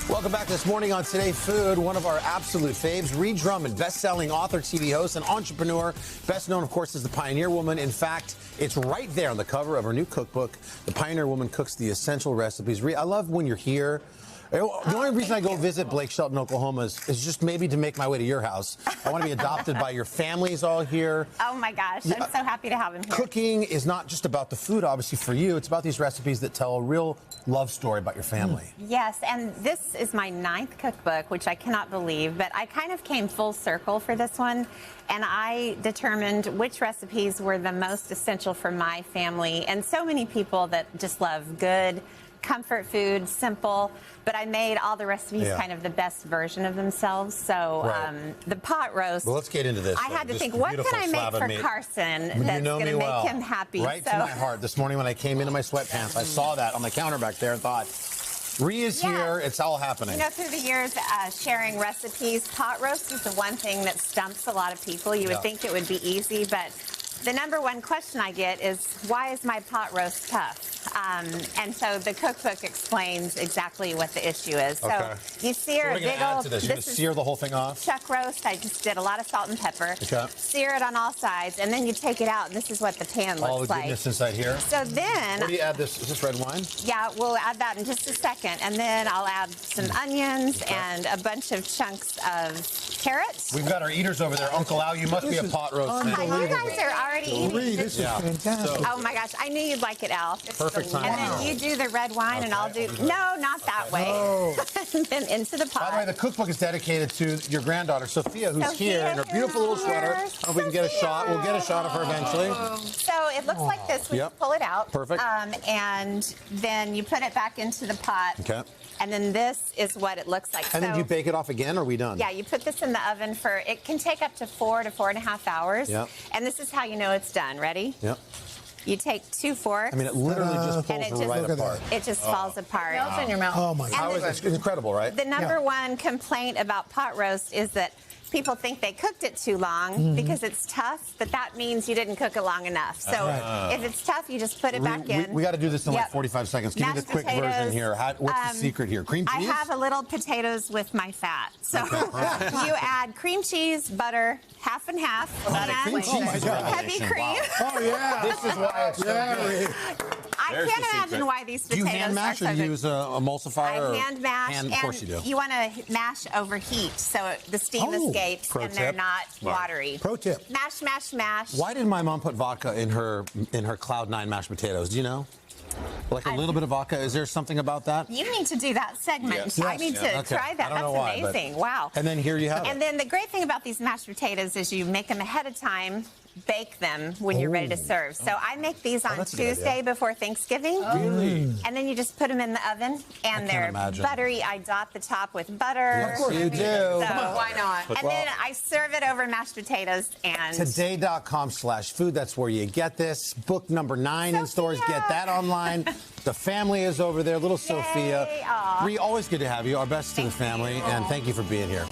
Welcome back this morning on Today Food. One of our absolute faves, Ree Drummond, best-selling author, TV host, and entrepreneur, best known, of course, as the Pioneer Woman. In fact, it's right there on the cover of her new cookbook. The Pioneer Woman cooks the essential recipes. Ree, I love when you're here. The only reason I go visit Blake Shelton, Oklahoma is just maybe to make my way to your house. I want to be adopted by your family's all here. Oh my gosh, I'm so happy to have him here. Cooking is not just about the food, obviously, for you. It's about these recipes that tell a real love story about your family. Yes, and this is my 9th cookbook, which I cannot believe, but I kind of came full circle for this one, and I determined which recipes were the most essential for my family, and so many people that just love good, comfort food, simple, but I made all the recipes kind of the best version of themselves. So the pot roast. Well, let's get into this. I had to think, what can I make for Carson that's going to make him happy? Right to my heart. This morning when I came into my sweatpants, I saw that on the counter back there and thought, Ree is here. It's all happening. You know, through the years, sharing recipes, pot roast is the one thing that stumps a lot of people. You would think it would be easy, but the number one question I get is, why is my pot roast tough? And so the cookbook explains exactly what the issue is. So you sear a big old, this is sear the whole thing off? Chuck roast. I just did a lot of salt and pepper. Sear it on all sides, and then you take it out, and this is what the pan looks like. All the goodness inside here. So then, what do you add this? Is this red wine? Yeah, we'll add that in just a second, and then I'll add some onions and a bunch of chunks of carrots. We've got our eaters over there. Uncle Al, you must be a pot roast fan. You guys are already eating. Ree, this is fantastic. Oh my gosh, I knew you'd like it, Al. Perfect time. And then you do the red wine, and I'll do no, not that way. And then into the pot. By the way, the cookbook is dedicated to your granddaughter Sophia, who's here in her beautiful little sweater. I don't know if we can get a shot. We'll get a shot of her eventually. So it looks like this when you pull it out. Perfect. And then you put it back into the pot. Okay. And then this is what it looks like. And then you bake it off again, or are we done? Yeah, you put this in the oven for, it can take up to 4 to 4.5 hours. Yep. And this is how you know it's done. Ready? Yep. You take 2 forks. I mean, it literally just pulls right apart. It just falls apart. It melts in your mouth. Oh my God. It's incredible, right? The number one complaint about pot roast is that people think they cooked it too long because it's tough, but that means you didn't cook it long enough. So if it's tough, you just put it back in. We got to do this in like 45 seconds. Give me the quick version here. What's the secret here? Cream cheese? I have a little potatoes with my fat. So you add cream cheese, butter, half and half, and heavy cream. Oh, yeah. This is why it's so good. I can't imagine why these potatoes Do you hand mash or use an emulsifier? I hand mash. Of course you do. You want to mash over heat so the steam escapes and they're not watery. Pro tip. Mash, mash, mash. Why did my mom put vodka in her Cloud 9 mashed potatoes? Do you know? Like a little bit of vodka. Is there something about that? You need to do that segment. Yes. I need to try that. That's amazing. Wow. And then here you have it. And then the great thing about these mashed potatoes is you make them ahead of time, bake them when you're ready to serve. So I make these on Tuesday before Thanksgiving. Really? And then you just put them in the oven, and they're buttery. I dot the top with butter. Of course you do. So why not? And then I serve it over mashed potatoes. And Today.com/food. That's where you get this. Book number 9 in stores. Get that online. The family is over there. Little Sophia. Ree, always good to have you. Our best to the family. And thank you for being here.